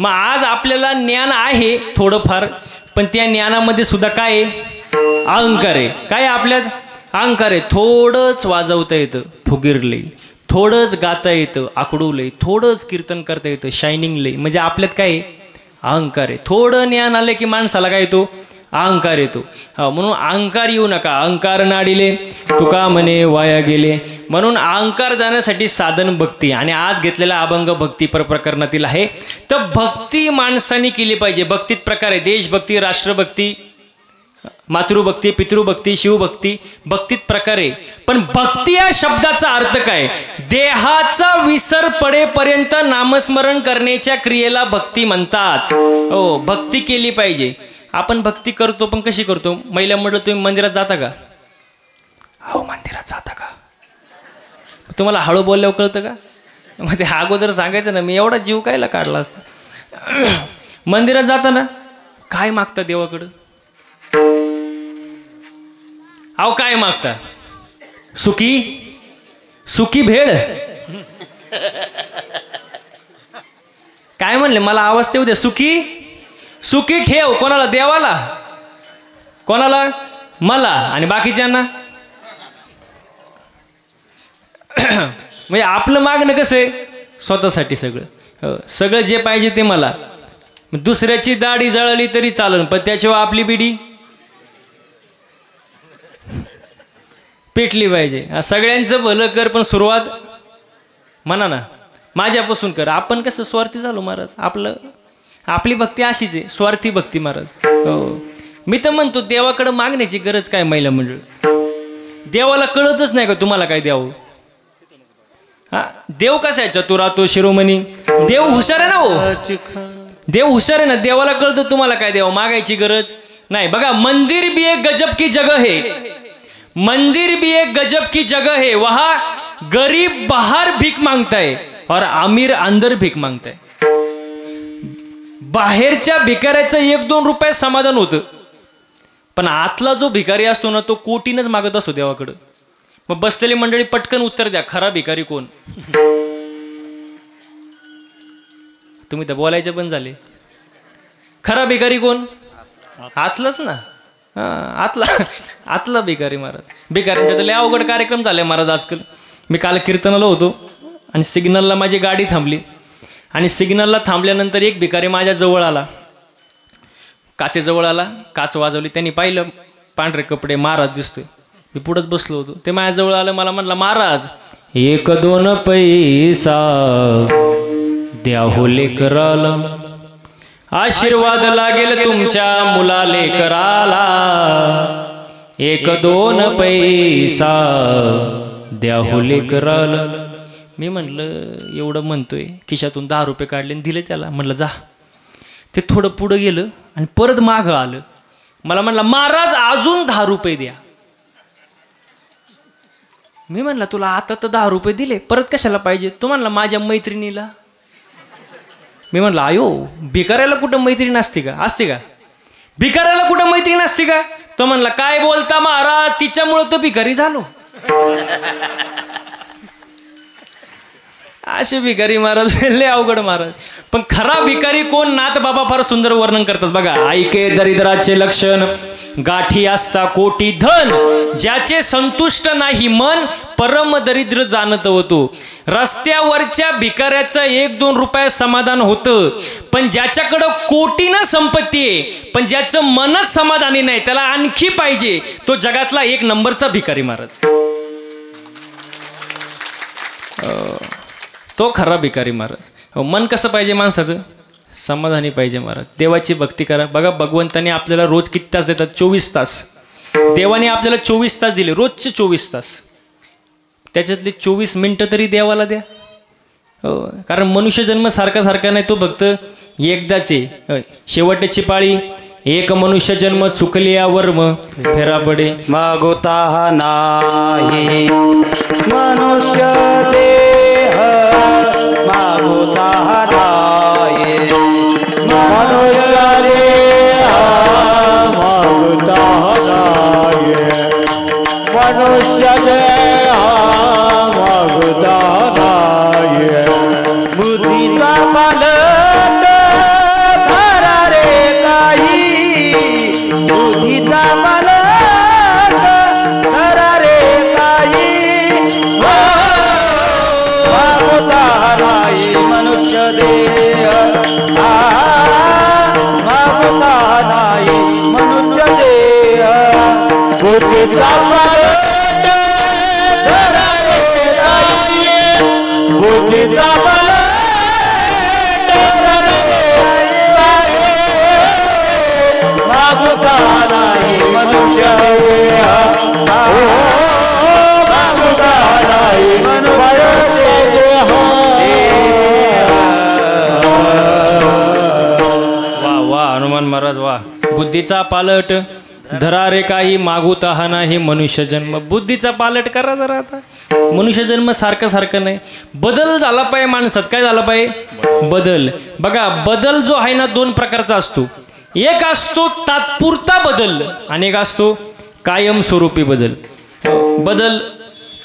मग आज आपल्याला ज्ञान आहे थोडंफार, पण त्या ज्ञानामध्ये सुद्धा काय आहे? अहंकार आहे. काय आपल्यात? अहंकार आहे. थोडंच वाजवता येतं फुगीरलंय, थोडंच गाता येतं आकडूलंय, थोडंच कीर्तन करता येतं शायनिंगलंय. म्हणजे आपल्यात काय आहे? अहंकार आहे. थोडं ज्ञान आलं की माणसाला काय येतो? अहंकार येतो. म्हणून अहंकार येऊ नका. अहंकार नाडिले तुका म्हणे वाया गेले. म्हणून अहंकार जाण्यासाठी साधन भक्ती. आणि आज घेतलेला अभंग भक्ती प्रकरणातील आहे. तर भक्ती माणसाने केली पाहिजे. भक्तीत प्रकार आहे: देशभक्ती, राष्ट्रभक्ती, मातृभक्ती, पितृभक्ती, शिवभक्ती. भक्तीत प्रकार आहे. पण भक्ती या शब्दाचा अर्थ काय? देहाचा विसर पडेपर्यंत नामस्मरण करण्याच्या क्रियेला भक्ती म्हणतात. हो, भक्ती केली पाहिजे. आपण भक्ती करतो, पण कशी करतो? महिला म्हटलं तुम्ही मंदिरात जाता का? हो, मंदिरात जाता का? तुम्हाला हळू बोलल्यावर कळतं का? मग ते अगोदर सांगायचं ना, मी एवढा जीव कायला काढला असता. मंदिरात जाता ना, काय मागता देवाकडं? अहो काय मागता? सुखी सुखी भेळ. काय म्हणले? मला आवाज ते उद्या. सुखी सुखी ठेव. कोणाला? देवाला. कोणाला? मला. आणि बाकीच्यांना? म्हणजे आपलं मागणं कसं आहे? स्वतःसाठी सगळं. सगळं जे पाहिजे ते मला. दुसऱ्याची दाढी जळली तरी चालेल, पण त्याच्यावर आपली बिडी पेटली पाहिजे. सगळ्यांचं भलं कर, पण सुरुवात म्हणा ना माझ्यापासून कर. आपण कसं स्वार्थी झालो महाराज. आपली भक्ती अशीच आहे, स्वार्थी भक्ती महाराज. हो, मी तर म्हणतो देवाकडे मागण्याची गरज काय? महिला मंडळ, देवाला कळतच नाही का तुम्हाला काय द्यावं? हा, देव कसा आहे? चतुरातो शिरोमणी. देव हुशार आहे ना. हो, देव हुशार आहे ना. देवाला कळतं तुम्हाला काय द्यावं. मागायची गरज नाही. बघा, मंदिर भी एक गजब की जगह है. मंदिर भी एक गजब की जगह है. वहां गरीब बाहर भीख मांगता है और अमीर अंदर भीख मांगता है. बाहेरच्या भिकाऱ्याचं 1-2 रुपये समाधान होतं, पण आतला जो भिकारी असतो ना, तो कोटीनच मागत असतो देवाकडं. मग बसलेली मंडळी पटकन उत्तर द्या, खरा भिकारी कोण? तुम्ही तर बोलायचे पण झाले. खरा भिकारी कोण? आतलाच ना. आतला भिकारी महाराज. भिकाऱ्यांच्या तर लय अवघड कार्यक्रम झाले महाराज आजकाल. मी काल कीर्तनाला होतो आणि सिग्नलला माझी गाडी थांबली. आणि सिग्नलला थांबल्यानंतर एक भिकारी माझ्या जवळ आला. काचेजवळ आला, काच वाजवली. त्यांनी पाहिलं पांढरे कपडे, महाराज दिसतोय. मी पुढंच बसलो होतो. ते माझ्याजवळ आलं. मला म्हणला, महाराज 1-2 पैसा द्या हो लेकराला, आशीर्वाद लागेल तुमच्या मुला लेकराला. 1-2 पैसा द्या हो लेकराला. मी म्हणलं एवढं म्हणतोय, खिशातून 10 रुपये काढले आणि दिले त्याला. म्हणलं जा. ते थोडं पुढं गेलं आणि परत मागं आलं. मला म्हणला, महाराज अजून 10 रुपये द्या. मी म्हणला तुला आता तर 10 रुपये दिले, परत कशाला पाहिजे? तो म्हणला माझ्या मैत्रिणीला. मी म्हणलं आयो, भिकाऱ्याला कुठं मैत्रीण असते का? असते का? भिकाऱ्याला कुठं मैत्रीण असते का? तो म्हणला काय बोलता महाराज, तिच्यामुळं तर भिकारी झालो. असे भिकारी महाराज लय अवघड महाराज. पण खरा भिकारी कोण? नाथ बाबा फार सुंदर वर्णन करतात बघा. ऐके दरिद्राचे लक्षण, गाठी असता कोटी धन, ज्याचे संतुष्ट नाही मन, परम दरिद्र जाणत होतो. रस्त्यावरच्या भिकाऱ्याचं 1-2 रुपये समाधान होतं, पण ज्याच्याकडं कोटीनं संपत्ती आहे पण ज्याचं मनच समाधानी नाही, त्याला आणखी पाहिजे, तो जगातला 1 नंबरचा भिकारी महाराज. तो खरा भिकारी महाराज. मन कसं पाहिजे माणसाचं? समाधानी पाहिजे महाराज. देवाची भक्ती करा. बघा भगवंताने आपल्याला रोज किती तास देतात? 24 तास. देवाने आपल्याला 24 तास दिले, रोजचे 24 तास. त्याच्यातले 24 मिनिटं तरी देवाला द्या. हो, कारण मनुष्य जन्म सारखा सारखा नाही, तो फक्त एकदाच आहे. शेवटची पाळी, एक मनुष्य जन्म चुकलिया वर्म फेरा पडे. मागोता नाही मनुष्य देह, मागोता नाही मनुष्य देह, मागोता नाही मनुष्य देह, मागोता नाही बुद्धीचा मालक बुद्धीचा पालट धरा रे ताई, बुद्धीचा पालट धरा रे ताई, मागुता नाही मनुष्य मागुता नाही मनुष्य हनुमान महाराज वा. बुद्धीचा पालट धरा रे काही मागूता हा नाही मनुष्य जन्म. बुद्धीचा पालट करा जरा. आता मनुष्य जन्म सारखं सारखं नाही, बदल झाला पाहिजे माणसात. काय झाला पाहिजे? बदल. बघा बदल जो आहे ना दोन प्रकारचा असतो. एक असतो तात्पुरता बदल आणि एक असतो कायमस्वरूपी बदल. बदल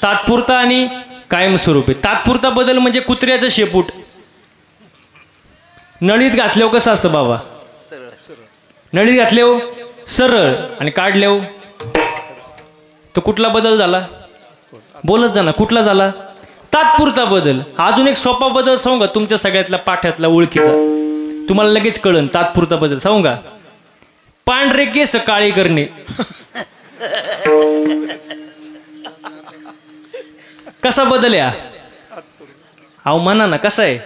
तात्पुरता आणि कायमस्वरूपी. तात्पुरता बदल म्हणजे कुत्र्याचं शेपूट नळीत घातल्यावर कसं असतं बाबा? नळीत घातल्यावर सरळ आणि काढल्यावर तो कुठला बदल झाला? बोलत जा ना, कुठला झाला? तात्पुरता बदल. अजून एक सोपा बदल सांगू का तुमच्या सगळ्यातला पाठ्यातला ओळखीचा, तुम्हाला लगेच कळन. तात्पुरता बदल सांगू का? पांढरे केस काळे करणे. कसा बदल या? अहो म्हणा ना, कसा आहे?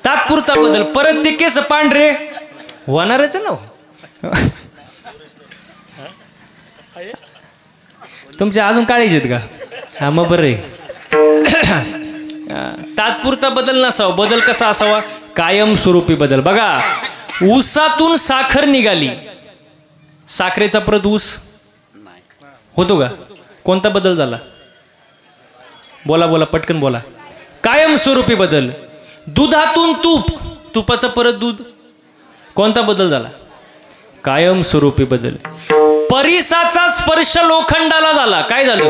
तात्पुरता बदल. परत ते केस पांढरे होणारच ना. तुमचे अजून काळीच आहेत का? हा मग बरं आहे. तात्पुरता बदल नसावा. बदल कसा असावा? कायमस्वरूपी बदल. बघा ऊसातून साखर निघाली, साखरेचा परत ऊस होतो का? कोणता बदल झाला? बोला बोला पटकन बोला. कायमस्वरूपी बदल. दुधातून तूप, तुपाचं परत दूध, कोणता बदल झाला? कायमस्वरूपी बदल. परिसाचा स्पर्श लोखंडाला झाला, काय झालं?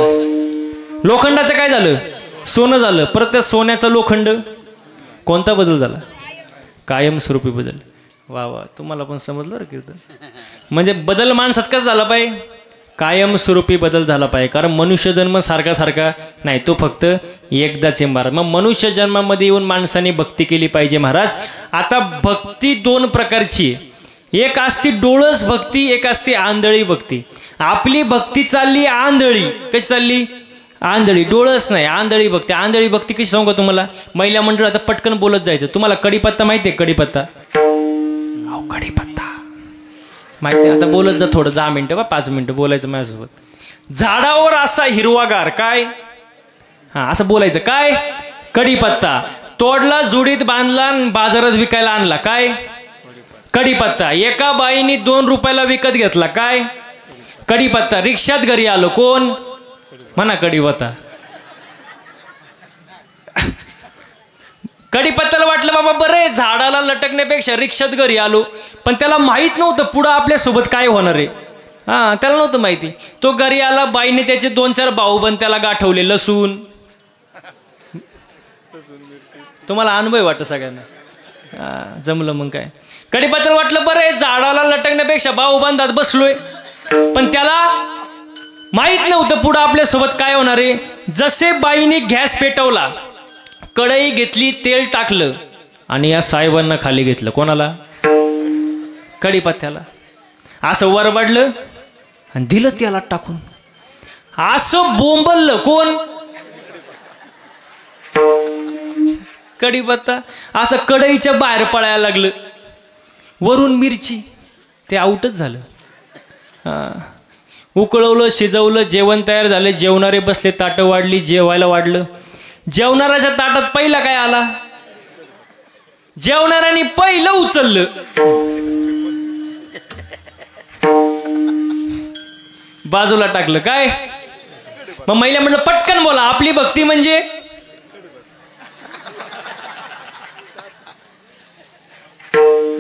लोखंडाचं काय झालं? सोनं झालं. परत त्या सोन्याचा लोखंड, कोणता बदल झाला? कायमस्वरूपी बदल. वा वा, तुम्हाला पण समजलं रे कीर्तन. म्हणजे बदल माणसात कसं झाला पाहिजे? कायमस्वरूपी बदल झाला पाहिजे. कारण मनुष्य जन्म सारखा सारखा नाही, तो फक्त एकदाच आहे महाराज. मग मनुष्य जन्मामध्ये येऊन माणसाने भक्ती केली पाहिजे महाराज. आता भक्ती दोन प्रकारची, एक असती डोळस भक्ती, एक असते आंधळी भक्ती. आपली भक्ती चालली आंधळी. कशी चालली? आंधळी. डोळस नाही, आंधळी भक्ती. आंधळी भक्ती कशी सांगू तुम्हाला? महिला मंडळ आता पटकन बोलत जायचं. तुम्हाला कढीपत्ता माहिती आहे? कढीपत्ता, अहो कढीपत्ता माहिती आहे? आता बोलत जा थोडं, 10 मिनिटं बा, 5 मिनिटं बोलायचं माझ्यासोबत. झाडावर असा हिरवागार, काय? हा असं बोलायचं. काय? कढीपत्ता. तोडला, जुडीत बांधला, बाजारात विकायला आणला, काय? कढीपत्ता. एका बाईने 2 रुपयाला विकत घेतला, काय? कढीपत्ता. रिक्षात घरी आलो, कोण? म्हणा कढीपत्ता. कढीपत्त्याला वाटलं बाबा बरं झाडाला लटकण्यापेक्षा रिक्षात घरी आलो, पण त्याला माहित नव्हतं पुढं आपल्यासोबत काय होणार आहे. हा त्याला नव्हतं माहिती. तो घरी आला, बाईने त्याचे 2-4 भाऊबंद त्याला गाठवले, लसूण. तुम्हाला अनुभव वाटतं सगळ्यांना? जमलं मग काय. कढीपत्त्याला वाटलं बरं झाडाला लटकण्यापेक्षा भाऊबंदात बसलोय, पण त्याला माहित नव्हतं पुढं आपल्यासोबत काय होणार आहे. जसे बाईने गॅस पेटवला, कढई घेतली, तेल टाकलं आणि या साहेबांना खाली घेतलं. कोणाला? कढीपत्त्याला. असं वरबडलं आणि दिलं त्याला टाकून. असं बोंबललं, कोण? कढीपत्ता. असं कढईच्या बाहेर पळायला लागलं. वरून मिरची, ते आउटच झालं. उकळवलं, शिजवलं, जेवण तयार झालं. जेवणारे बसले, ताटं वाढली, जेवायला वाढलं. जेवणाऱ्याच्या ताटात पहिला काय आला? जेवणाऱ्याने पहिलं उचललं. बाजूला टाकलं, काय? मग महिला म्हणलं पटकन बोला, आपली भक्ती म्हणजे?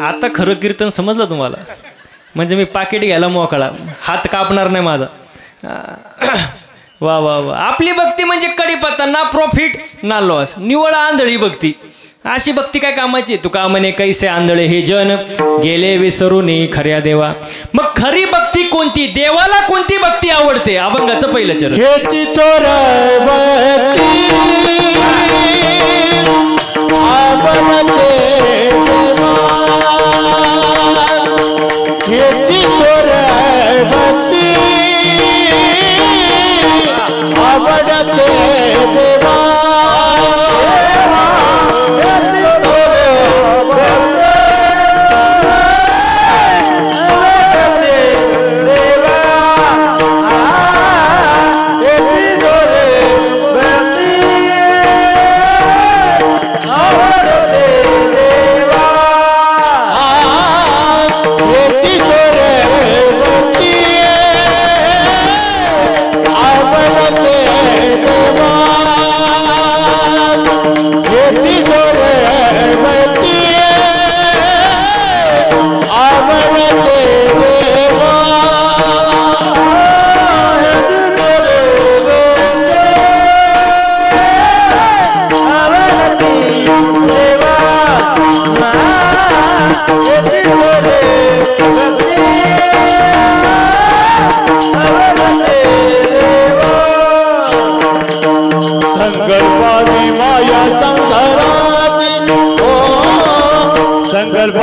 आता खरं कीर्तन समजलं तुम्हाला? म्हणजे मी पाकिट घ्यायला मोकळा, हात कापणार नाही माझा. वा वा वा. आपली भक्ती म्हणजे कढीपत्ता, ना प्रॉफिट ना लॉस, निवळ आंधळी भक्ती. अशी भक्ती काय कामाची? तुका म्हणे कैसे आंधळे हे जन, गेले विसरून खऱ्या देवा. मग खरी भक्ती कोणती? देवाला कोणती भक्ती आवडते? अभंगाचं पहिलं चरण.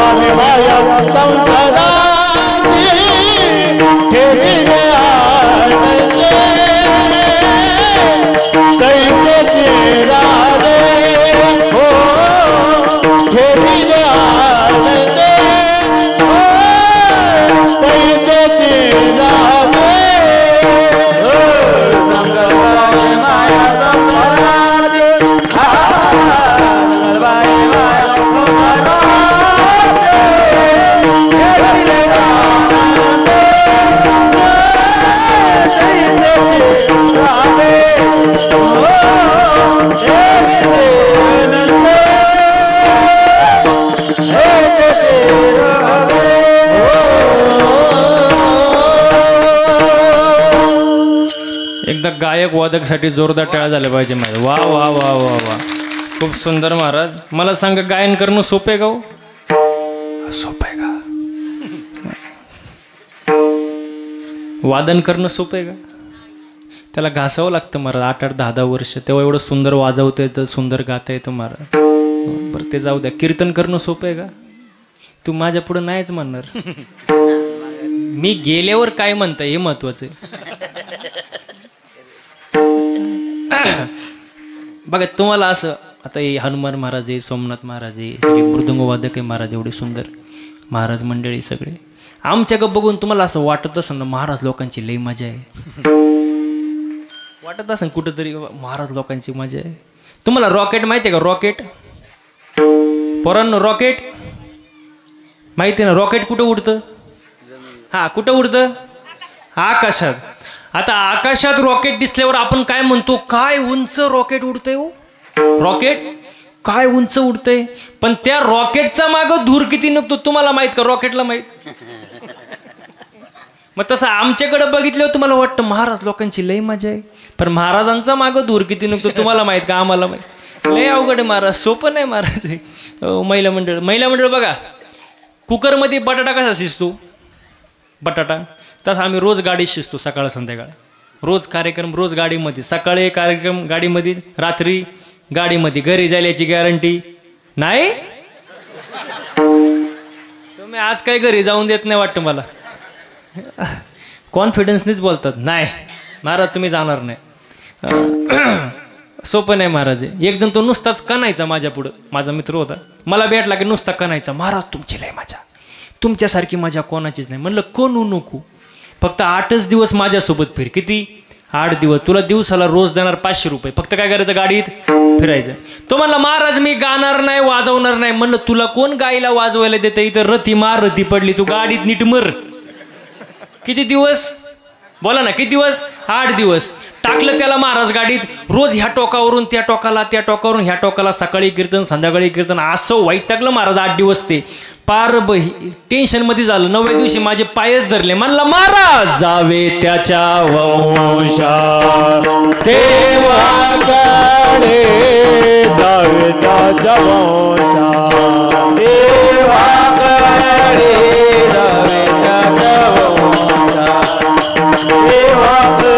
स्वामी माया संसाराची ठेविले आनंदे कैसे राधे हो ठेविले आनंदे हो कैसे राधे हो संगवाई माया संसाराची संगवाई माया एकदा गायक वादकसाठी जोरदार टाळ्या झाल्या पाहिजे माझ्या. वा वा वा वा वा, खूप सुंदर महाराज. मला सांगा, गायन करणं सोपं आहे का हो? सोपं आहे का? वादन करणं सोपं आहे का? त्याला घासावं लागतं महाराज. 8-8, 10-10 वर्ष, तेव्हा एवढं सुंदर वाजवता येतं, सुंदर गाता येतं महाराज. बरं ते जाऊ द्या. कीर्तन करणं सोपं आहे का? तू माझ्या पुढं नाहीच म्हणणार. मी गेल्यावर काय म्हणता हे महत्वाचं आहे. बघा तुम्हाला असं, आता हे हनुमान महाराज आहे, सोमनाथ महाराज आहे, सगळे मृदंगवादक आहे महाराज, एवढे सुंदर महाराज मंडळी सगळे. आमच्याकडे बघून तुम्हाला असं वाटत असेल ना, महाराज लोकांची लई मजा आहे. वाटत असेल कुठंतरी महाराज लोकांची मजा आहे. तुम्हाला रॉकेट माहिती आहे का? रॉकेट पोरांनो, रॉकेट माहिती आहे ना? रॉकेट कुठं उडतं? हा, कुठं उडतं? आकाशात. आता आकाशात रॉकेट दिसल्यावर आपण काय म्हणतो? काय उंच रॉकेट उडतंय हो. रॉकेट काय उंच उडतंय. पण त्या रॉकेटचा मागं धूर किती निघतो तुम्हाला माहित का? रॉकेटला माहित. मग तसं आमच्याकडे बघितल्यावर तुम्हाला वाटतं महाराज लोकांची लई मजा आहे, पण महाराजांचा मागं धूर किती निघतो तुम्हाला माहित का? आम्हाला माहित. लय अवघड आहे महाराज, सोपं नाही महाराज. महिला मंडळ बघा, कुकरमध्ये बटाटा कसा शिजतो? बटाटा तसं आम्ही रोज गाडीत शिजतो, सकाळ संध्याकाळ. रोज कार्यक्रम, रोज गाडीमध्ये. सकाळी कार्यक्रम गाडीमध्ये, रात्री गाडीमध्ये. घरी जायची गॅरंटी नाही. तुम्ही आज काही घरी जाऊन देत नाही वाटतं मला. कॉन्फिडन्सनीच बोलतात. नाही महाराज तुम्ही जाणार नाही. सोपं नाही महाराज. एक जण तो नुसताच कणायचा माझ्या पुढं, माझा मित्र होता. मला भेटला की नुसता कणायचा, महाराज तुमची लय मजा, तुमच्यासारखी मजा कोणाचीच नाही. म्हणलं कोण नको, फक्त 8च दिवस माझ्यासोबत फिर. किती? 8 दिवस. तुला दिवसाला रोज देणार 500 रुपये. फक्त काय करायचं? गाडीत फिरायचं. तो म्हणला महाराज मी गाणार नाही, वाजवणार नाही. म्हणलं तुला कोण गायला वाजवायला देतं? इथं रती मार, रती पडली, तू गाडीत नीट मर. किती दिवस बोला ना? किती दिवस? 8 दिवस. टाकलं त्याला महाराज गाडीत. रोज ह्या टोकावरून त्या टोकाला, त्या टोकावरून ह्या टोकाला, सकाळी कीर्तन संध्याकाळी कीर्तन. असं वैतागलं महाराज 8 दिवस. ते पार टेन्शन मध्ये झालं. 9व्या दिवशी माझे पायच धरले. म्हणला महाराज जावे त्याच्या वंशा देवाकडे जावे त्याच्या वंशा देवाकडे जावे त्याच्या वंशा देवाकडे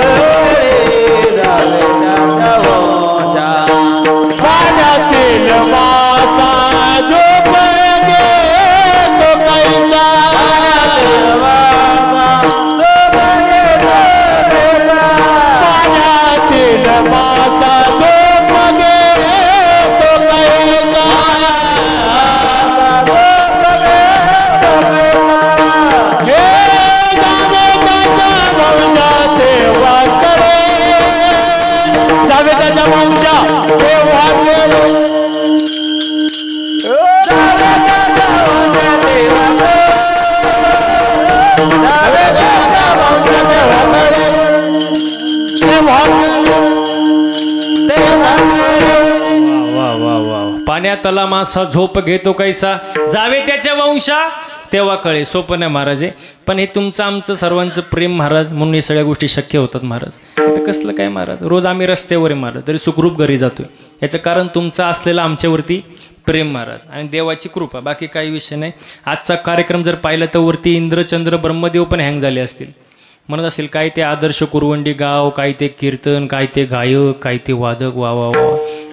जावे त्याच्या वंशा पाण्यातील मासा झोपगे तो कैसा पाण्यातील मासा झोपगे तो कैसा जावे त्याच्या वंशा देवा कडे पाण्यात तला मासा झोप घेतो कैसा जावे त्याच्या वंशा तेव्हा कळे. सोपं नाही महाराज आहे, पण हे तुमचं आमचं सर्वांचं प्रेम महाराज, म्हणून हे सगळ्या गोष्टी शक्य होतात महाराज. तर कसलं काय महाराज, रोज आम्ही रस्त्यावर आहे महाराज, तरी सुखरूप घरी जातोय. याचं कारण तुमचं असलेलं आमच्यावरती प्रेम महाराज आणि देवाची कृपा, बाकी काही विषय नाही. आजचा कार्यक्रम जर पाहिला तर वरती इंद्रचंद्र ब्रह्मदेव पण हँग झाले असतील. म्हणत असेल काय ते आदर्श कुरवंडी गाव, काय ते कीर्तन, काय ते गायक, काय ते वादक, वा वा वा.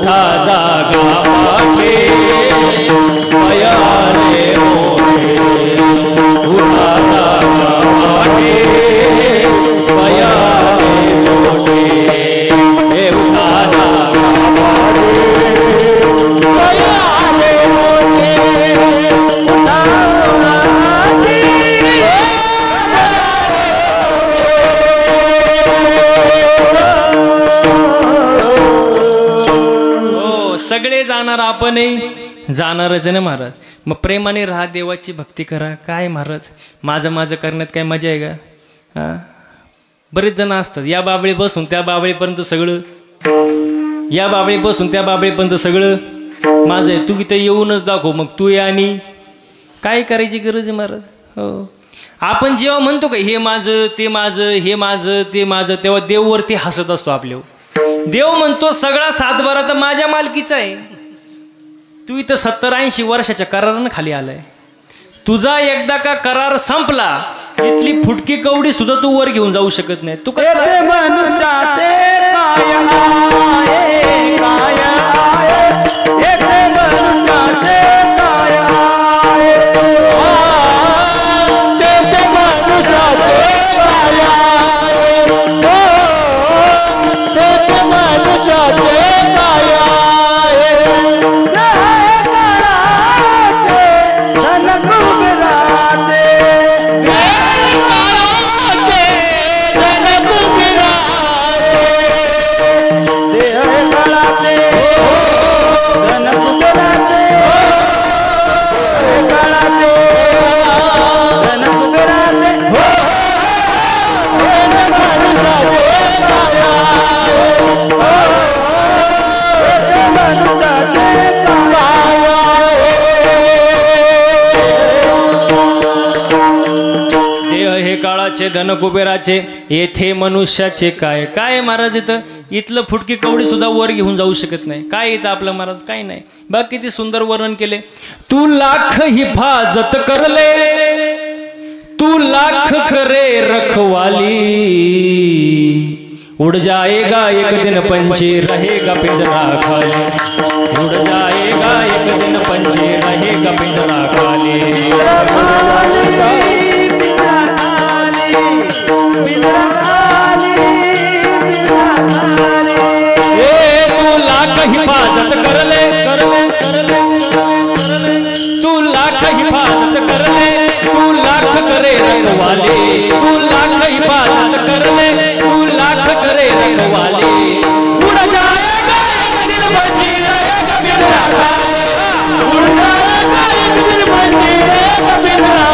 उठा जागा पाटे पयाले मोठे उठा जागा पाटे पयाले मोठे हे उठा जागा पाटे पयाले मोठे उठा सगळे जाणार आपणही जाणारच ना महाराज. मग प्रेमाने राहा, देवाची भक्ती करा. काय महाराज माझं माझं करण्यात काय मजा आहे का? हां, बरेच जण असतात या बाबळीपासून त्या बाबळीपर्यंत सगळं, या बाबळीपासून त्या बाबळीपर्यंत सगळं माझं आहे. तू इथं येऊनच दाखव, मग तू ये. आणि काय करायची गरज आहे महाराज? हो, आपण जेव्हा म्हणतो का हे माझं ते माझं, हे माझं ते माझं, तेव्हा देववरती हसत असतो आपल्यावर. देव म्हणतो सगळा सातबारा तर माझ्या मालकीचा आहे. तू इथं 70-80 वर्षाच्या करारानं खाली आलाय. तुझा एकदा का करार संपला, इथली फुटकी कवडी सुद्धा तू वर घेऊन जाऊ शकत नाही. तू कसं मनुष्याचे काय आहे, काय आहे, येथे मनुष्याचे काय आहे, तेथे मनुष्याचे काय आहे, तेथे मनुष्याचे काय आहे, धन कुबेराचे, येथे मनुष्याचे काय. काय महाराज इथलं फुटकी कवडी सुद्धा वर घेऊन जाऊ शकत नाही. काय येतं आपलं महाराज? काय नाही. बघ किती सुंदर वर्णन केले. तू लाख हिफाजत करले, तू लाख खरे रखवाली, उड़ जाएगा एक दिन पंछी रहेगा पिंजरा खाली, उड़ जाएगा एक दिन पंछी रहेगा पिंजरा खाली. तू लाख हिफाजत कर ले, तू लाख हिफाजत कर ले, तू लाख करे रखवाले, तू लाख हिफाजत कर ले, तू लाख करे रखवाले, उड़ जाएगा एक दिन पंछी रहेगा पिंजरा खाली, उड़ जाएगा एक दिन पंछी रहेगा पिंजरा,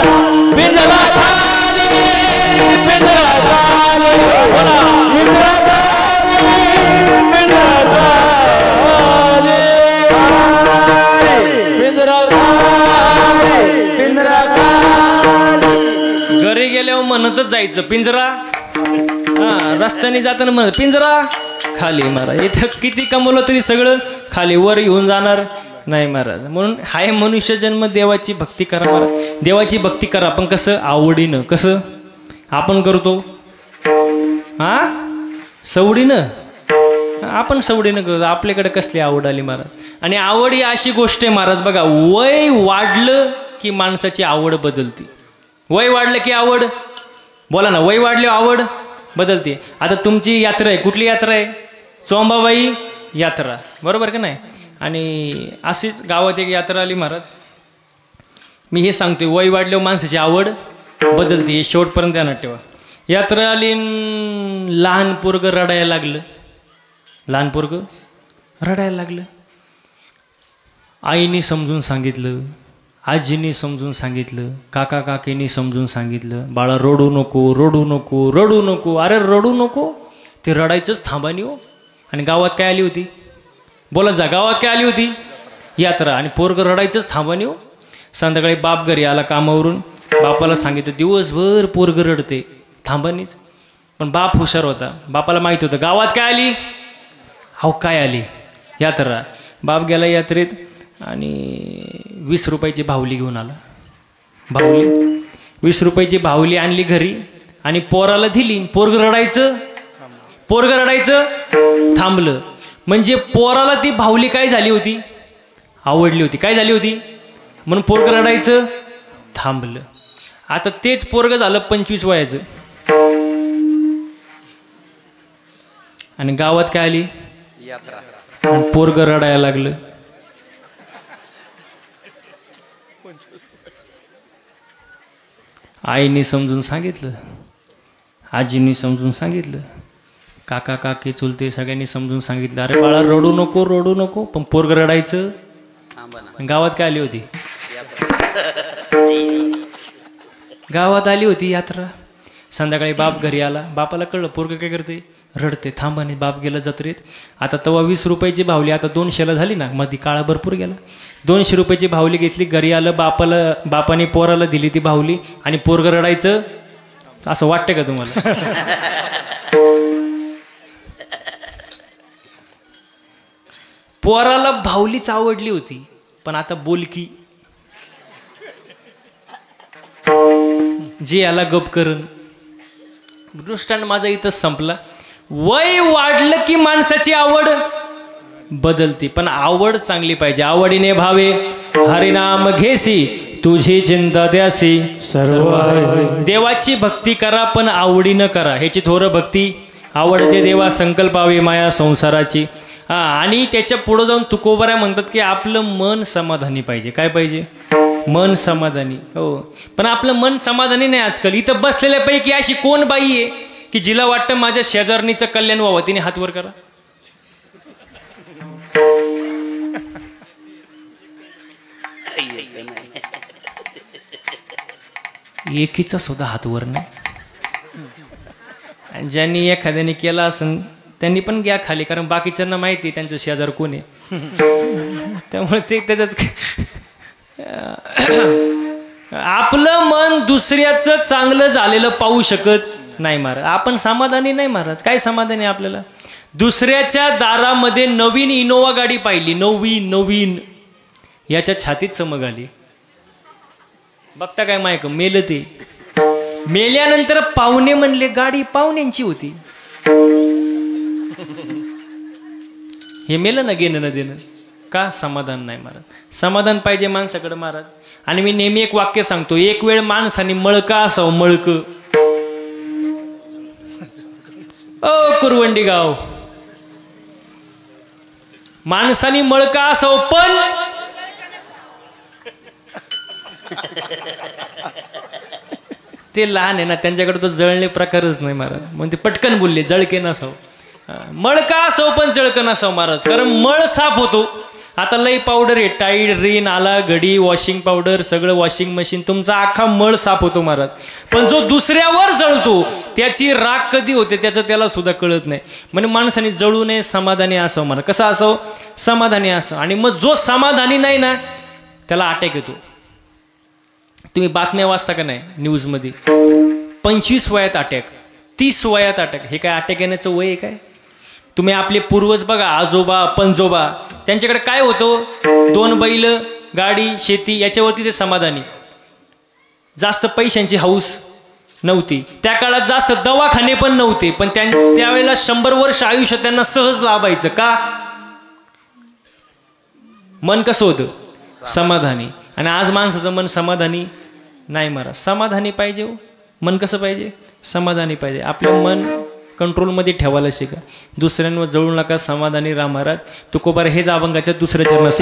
पिंजरा खाली, पिंजरा खाली, पिंजरा घरी गेल्यावर म्हणतच जायचं पिंजरा. हा, रस्त्याने जाताना म्हणत पिंजरा खाली. महाराज इथं किती कमवलं तरी सगळं खाली, वर घेऊन जाणार नाही महाराज. म्हणून हाय मनुष्य जन्म, देवाची भक्ती करा महाराज. देवाची भक्ती करा, पण कसं? आवडीनं. कसं आपण करतो? हा, सवडीनं. आपण सवडीनं करतो. आपल्याकडे कसली आवड आली महाराज? आणि आवड ही अशी गोष्ट आहे महाराज, बघा, वय वाढलं की माणसाची आवड बदलते. वय वाढलं की आवड, बोला ना, वय वाढले आवड बदलते. आता तुमची यात्रा आहे, कुठली यात्रा आहे? चोंबाबाई यात्रा, बरोबर का नाही? आणि अशीच गावात एक यात्रा आली महाराज. मी हे सांगतोय, वय वाढल्यावर माणसाची आवड बदलते, हे शेवटपर्यंत ध्यानात ठेवा. यात्रा आली, लहान पोरगं रडायला लागलं. लहान पोरगं रडायला लागलं. आईने समजून सांगितलं, आजीने समजून सांगितलं, काका काकीने समजून सांगितलं, बाळा रडू नको, रडू नको, रडू नको. अरे रडू नको, ते रडायचंच थांबानी हो. आणि गावात काय आली होती? बोला जा, गावात काय आली होती? यात्रा. आणि पोरगं रडायचंच थांबानी हो. संध्याकाळी बाप घरी आला कामावरून, बापाला सांगितलं दिवसभर पोरगं रडते, थांबानीच. पण बाप हुशार होता, बापाला माहीत होतं गावात काय आली. हो, काय आली? यात्रा. बाप गेला यात्रेत आणि 20 रुपयाची बाहुली घेऊन आला. बाहुली 20 रुपयाची बाहुली आणली घरी आणि पोराला दिली. पोरगं रडायचं थांबलं. म्हणजे पोराला ती भावली काय झाली होती, आवडली होती. काय झाली होती म्हणून पोरगं रडायचं थांबलं. आता तेच पोरगं झालं 25 वयाचं आणि गावात काय आली यात्रा, पोरगं रडायला लागलं. आईने समजून सांगितलं, आजींनी समजून सांगितलं, काका काकी चुलते सगळ्यांनी समजून सांगितलं, अरे बाळा रडू नको रडू नको. पण पोरगं रडायचं. गावात काय आली होती, गावात आली होती यात्रा. संध्याकाळी बाप घरी आला, बापाला कळलं पोरगं काय करते, रडते. थांबाने बाप गेला जत्रेत. आता तेव्हा 20 रुपयाची भावली आता 200ला झाली ना, मध्ये काळा भरपूर गेला. 200 रुपयाची भावली घेतली, घरी आलं, बापाने पोराला दिली ती भावली आणि पोरगं रडायचं. असं वाटतं का तुम्हाला? पोराला भावलीच आवडली होती पण आता बोलकी जे याला गप करण. दृष्टांत माझा इथंच संपला. वय वाढलं की माणसाची आवड बदलती, पण आवड चांगली पाहिजे. आवडीने भावे हरिनाम घेसी, तुझी चिंता द्यासी सर्व. देवाची भक्ती करा पण आवडीनं करा. ह्याची थोरं भक्ती. आवडते देवा संकल्पावे माया संसाराची. आणि त्याच्या पुढं जाऊन तुकोबाऱ्या म्हणतात की आपलं मन समाधानी पाहिजे. काय पाहिजे? मन समाधानी. हो, पण आपलं मन समाधानी नाही आजकाल. इथं बसलेल्यापैकी अशी कोण बाई आहे की जिला वाटतं माझ्या शेजारणीचं कल्याण व्हावं? तिने हात वर करा. एकीचा सुद्धा हात वर नाही. आणि ज्यांनी एखाद्याने केला असेल त्यांनी पण घ्या खाली, कारण बाकीच्यांना माहिती आहे त्यांचं शेजार कोण आहे. त्यामुळे ते त्याच्यात आपलं मन दुसऱ्याचं चांगलं झालेलं पाहू शकत नाही महाराज. आपण समाधानी नाही महाराज. काय समाधानी आपल्याला? दुसऱ्याच्या दारामध्ये नवीन इनोवा गाडी पाहिली, नवीन याच्या छातीत चमक आली. बघता काय मायक मेलं ते. मेल्यानंतर पाहुणे म्हणले गाडी पाहुण्यांची होती. हे मेलं ना घेणं न देणं. का? समाधान नाही महाराज. समाधान पाहिजे माणसाकडे महाराज. आणि मी नेहमी एक वाक्य सांगतो, एक वेळ माणसाने मळका असावं, मळक. कुरवंडी गाव माणसाने मळका असावं, पण ते लहान आहे ना, त्यांच्याकडे तो जळणे प्रकारच नाही महाराज. मग ते पटकन बोलले जळके नसावं. मळका असो पण जळकं नसावं महाराज, कारण मळ साफ होतो. आता लई पावडर आहे, टाईड, रिन, आला, घडी, वॉशिंग पावडर, सगळं वॉशिंग मशीन, तुमचा अख्खा मळ साफ होतो महाराज. पण जो दुसऱ्यावर जळतो त्याची राग कधी होते त्याचं त्याला सुद्धा कळत नाही. म्हणजे माणसाने जळू नये, समाधानी असावं महाराज. कसं असावं? समाधानी असावं. आणि मग जो समाधानी नाही ना त्याला अटॅक येतो. तुम्ही बातम्या वाचता का नाही न्यूजमध्ये? 25 वयात अटॅक, 30 वयात अटॅक. हे काय अटॅक येण्याचं वय आहे काय? तुम्ही आपले पूर्वज बघा, आजोबा पणजोबा, त्यांच्याकडे काय होतं? 2 बैल, गाडी, शेती, याच्यावरती ते समाधानी. जास्त पैशांची हौस नव्हती त्या काळात, जास्त दवाखाने पण नव्हते, पण त्यावेळेला 100 वर्ष आयुष्य त्यांना सहज लाभायचं. का? मन कसं होतं? समाधानी. आणि आज माणसाचं मन समाधानी नाही महाराज. समाधानी पाहिजे. मन कसं पाहिजे? समाधानी पाहिजे. आपलं मन कंट्रोलमध्ये ठेवायला शिका. दुसऱ्यांवर जळू नका, समाधानी राहा महाराज. तुकोबार हेच अभंगाच्या दुसऱ्या चरणात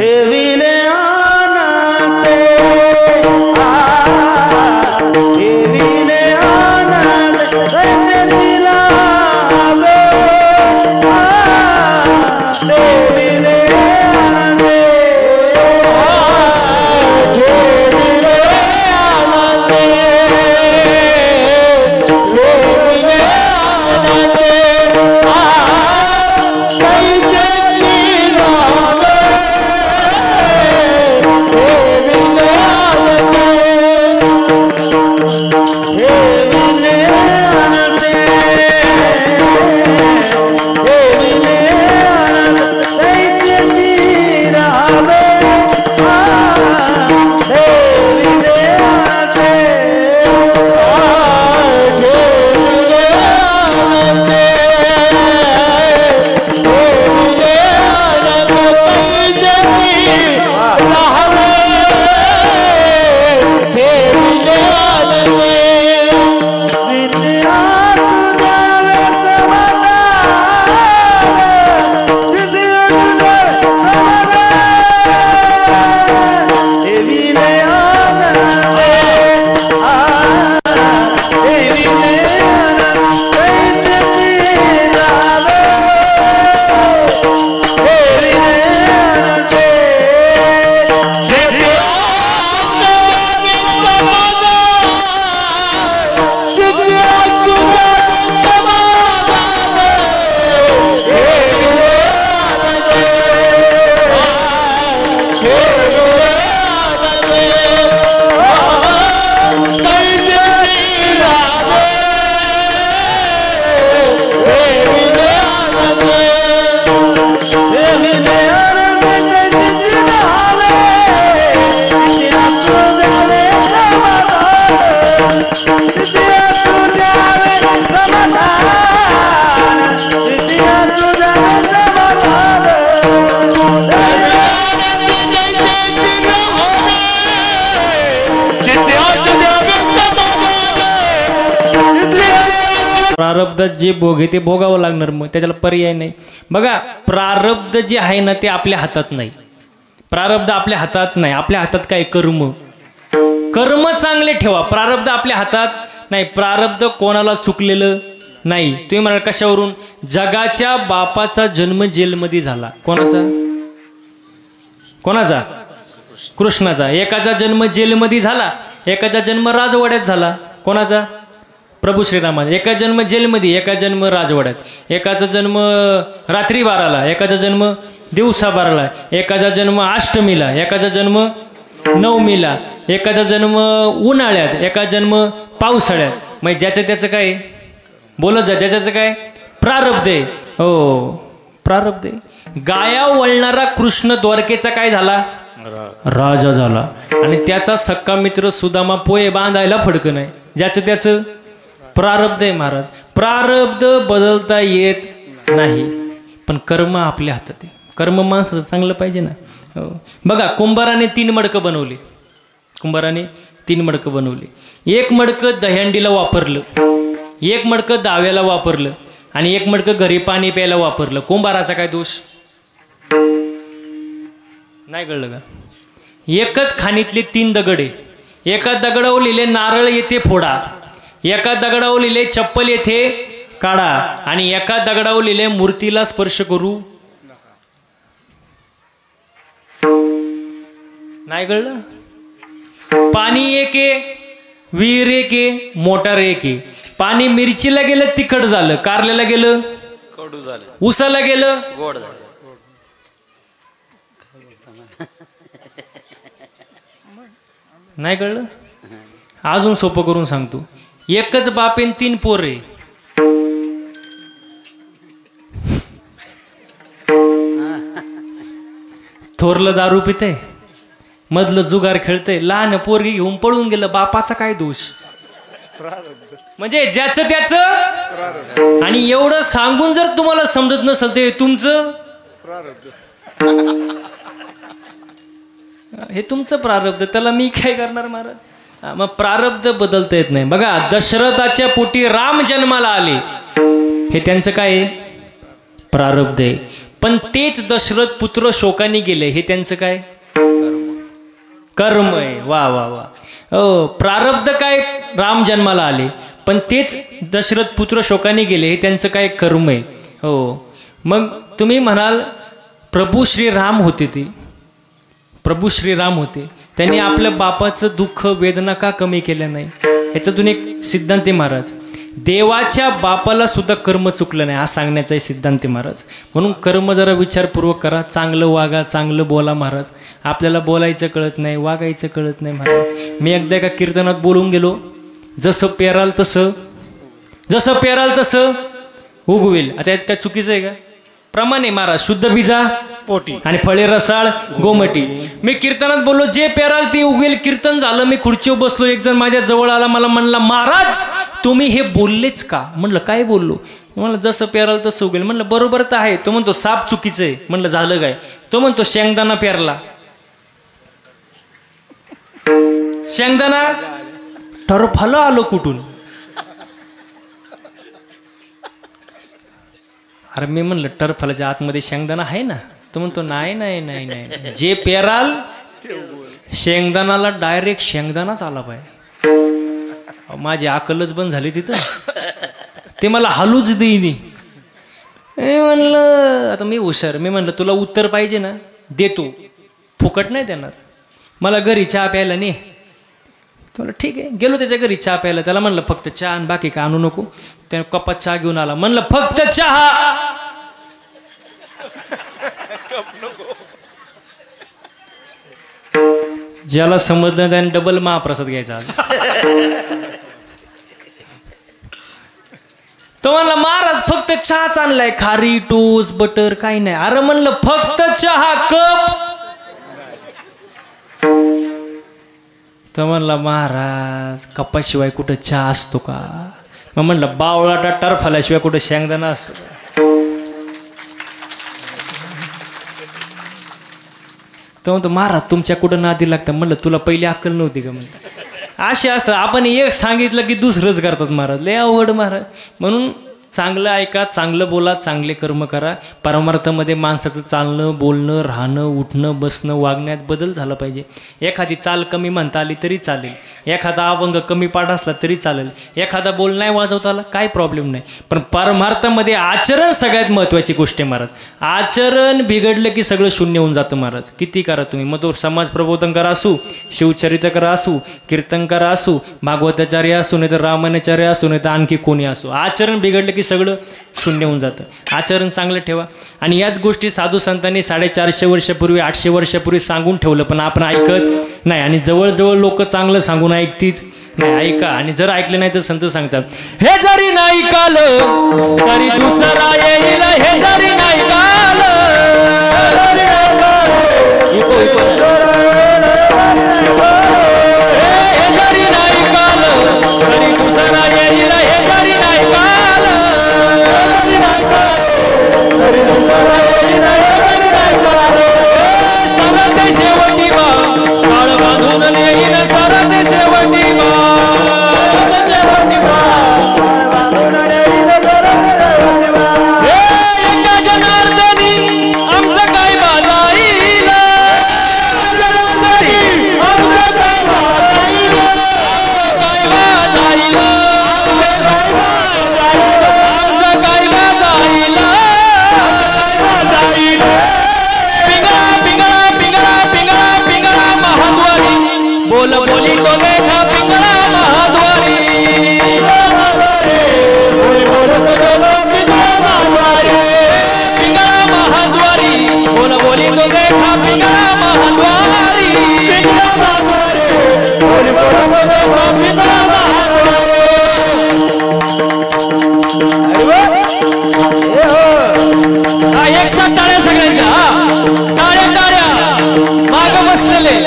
प्रारब्धात जे भोग आहे ते भोगावं लागणार, मग त्याच्याला पर्याय नाही. बघा प्रारब्ध जे आहे ना ते आपल्या हातात नाही. प्रारब्ध आपल्या हातात नाही. आपल्या हातात काय? कर्म. कर्म चांगले ठेवा. प्रारब्ध आपल्या हातात नाही. प्रारब्ध कोणाला चुकलेलं नाही. तुम्ही म्हणाल कशावरून? जगाच्या बापाचा जन्म जेलमध्ये झाला. कोणाचा? कोणाचा? कृष्णाचा. एकाचा जन्म जेलमध्ये झाला, एकाचा जन्म राजवाड्यात झाला. कोणाचा? प्रभू श्रीरामाचा. एका जन्म जेलमध्ये, एका जन्म राजवाड्यात. एकाचा जन्म रात्री 12ला, एकाचा जन्म दिवसा 12ला. एकाचा जन्म अष्टमीला, एकाचा जन्म नवमीला. एकाचा जन्म उन्हाळ्यात, एका जन्म पावसाळ्यात. मग ज्याचं त्याचं काय बोलत जा, ज्याचं काय प्रारब्ध आहे. हो प्रारब्ध आहे. गाया वळणारा कृष्ण द्वारकेचा काय झाला? राजा झाला. आणि त्याचा सक्का मित्र सुदामा पोहे बांधायला फडकं नाही. ज्याचं त्याचं प्रारब्ध आहे महाराज. प्रारब्ध बदलता येत नाही, पण कर्म आपल्या हातात आहे. कर्म माणसाचं चांगलं पाहिजे ना. हो बघा कुंभाराने 3 मडकं बनवली. कुंभाराने 3 मडकं बनवली. 1 मडकं दह्यांडीला वापरलं, 1 मडकं दाव्याला वापरलं आणि 1 मडकं घरी पाणी प्यायला वापरलं. कुंभाराचा काय दोष? नाही कळलं का? एकच खाणीतले 3 दगड आहे. एका दगडावर लिहिले नारळ येथे फोडा, एका दगडावर लिहिले चप्पल येथे काढा आणि एका दगडावर लिहिले मूर्तीला स्पर्श करू. नाही कळलं? पाणी एक आहे, विहीर एक आहे, मोटार एक आहे. पाणी मिरचीला गेलं तिखट झालं, कारल्याला गेलं कडू झालं, उसाला गेलं गोड झालं. नाही कळलं? अजून सोपं करून सांगतो. एकच बापेन 3 पोरे. थोरलं दारू पितंय, मधलं जुगार खेळतंय, लहान पोरगी घेऊन पळून गेलं. बापाचा काय दोष? म्हणजे ज्याचं त्याचं. आणि एवढं सांगून जर तुम्हाला समजत नसेल ते तुमचं, हे तुमचं प्रारब्ध, त्याला मी काय करणार महाराज? मग प्रारब्ध बदलता येत नाही. बघा दशरथाच्या पोटी राम जन्माला आले, हे त्यांचं काय आहे? प्रारब्ध आहे. पण तेच दशरथ पुत्र शोकाने गेले, हे त्यांचं काय? कर्म आहे. वा वा वा. हो प्रारब्ध काय? राम जन्माला आले, पण तेच दशरथ पुत्र शोकाने गेले, हे त्यांचं काय? कर्म आहे. हो मग तुम्ही म्हणाल प्रभू श्रीराम होते, ते प्रभू श्रीराम होते, त्यांनी आपल्या बापाचं दुःख वेदना का कमी केलं नाही? ह्याच्यातून एक सिद्धांत आहे महाराज. देवाच्या बापाला सुद्धा कर्म चुकलं नाही, हा सांगण्याचा सिद्धांत महाराज. म्हणून कर्म जरा विचारपूर्वक करा, चांगलं वागा, चांगलं बोला महाराज. आपल्याला बोलायचं कळत नाही, वागायचं कळत नाही महाराज. मी एकदा एका कीर्तनात बोलून गेलो, जसं पेराल तसं, जसं पेराल तसं उगवेल. आता यात काय चुकीचं आहे का? प्रमाणे महाराज. शुद्ध बीजा पोटी आणि फळे रसाळ गोमटी. मी कीर्तनात बोललो, जे पेराल ते उगवेल. कीर्तन झालं, मी खुर्चीवर बसलो, एक जण माझ्या जवळ आला, मला म्हणला महाराज तुम्ही हे बोललेच का? म्हणलं काय बोललो? म्हणलं जसं पेराल तसं उगेल. म्हणलं बरोबर तर आहे. तो म्हणतो साप चुकीचं आहे. म्हणलं झालं काय? तो म्हणतो शेंगदाणा पेरला, शेंगदाणा टरफलं आलो कुठून? अरे मी म्हणलं टरफलाच्या आतमध्ये शेंगदाणा आहे ना? तो म्हणतो नाही नाही नाही नाही, जे पेराल शेंगदाणाला डायरेक्ट शेंगदाणाच आला पाहिजे. माझी अकलच बंद झाली तिथं. ते मला हलूच देईनी. म्हणलं आता मी हुशार, मी म्हणलं तुला उत्तर पाहिजे ना, देतो, फुकट नाही देणार. मला घरी चहा प्यायला नाही. म्हणलं ठीक आहे. गेलो त्याच्या घरी चहा प्यायला. त्याला म्हणलं फक्त चहा आणि बाकी का आणू नको. त्याने कपात चहा घेऊन आला. म्हणलं फक्त चहा. ज्याला समजलं त्याने डबल महाप्रसाद घ्यायचा. तो म्हणला महाराज फक्त चहाच आणलाय, खारी टोस बटर काही नाही. अरे म्हणलं फक्त चहा कप. तो म्हणला महाराज कपाशिवाय कुठं चहा असतो का? मग म्हणलं बावळाटा टरफाल्याशिवाय कुठं शेंगदाणा असतो का? तो म्हणतो महाराज तुमच्या कुठं नादी लागतं. म्हणलं तुला पहिली अक्कल नव्हती का? म्हणलं असे असतात. आपण एक सांगितलं की दुसरंच करतात महाराज. लय अवघड महाराज. म्हणून चांगलं ऐका, चांगलं बोला, चांगले कर्म करा. परमार्थामध्ये माणसाचं चालणं, बोलणं, राहणं, उठणं, बसणं, वागण्यात बदल झाला पाहिजे. एखादी चाल कमी म्हणता आली तरी चालेल, एखादा अभंग कमी पाठ असला तरी चालेल, एखादा बोल नाही वाजवता आला काय प्रॉब्लेम नाही. पण परमार्थामध्ये आचरण सगळ्यात महत्त्वाची गोष्ट आहे महाराज. आचरण बिघडलं की सगळं शून्य होऊन जातं महाराज. किती करा तुम्ही, मग तो समाज प्रबोधनकार असू, शिवचरित्रकार असू, कीर्तनकार असू, भागवताचार्य असू, नाही तर रामायणाचार्य असू, नाही तर आणखी कोणी असू, आचरण बिघडलं की सगळं शून्य होऊन जातं. आचरण चांगलं ठेवा. आणि याच गोष्टी साधू संतांनी 450 वर्षापूर्वी 800 वर्षापूर्वी सांगून ठेवलं, पण आपण ऐकत नाही. आणि जवळजवळ लोक चांगलं सांगून ऐकतीच नाही. ऐका, आणि जर ऐकलं नाही तर संत सांगतात, हे जरी नाही कालं तरी दुसरा येईल, हे जरी नाही कालं हे जरी नाही कालं तरी दुसरा येईल, हे जरी नाही कालं सरते शेवटी बा काळ बांधून येईन, सरते शेवटी बा एका जनार्दनी आमचं काय बाजाईल, बोल बोली तो देखा पिंगळा महाद्वारी, पिंगळा महाद्वारी, बोल बोली तो देखा पिंगळा महाद्वारी. हा एक साथ टाळ्या सगळ्यांच्या, टाळ्या टाळ्या माग बसलेले.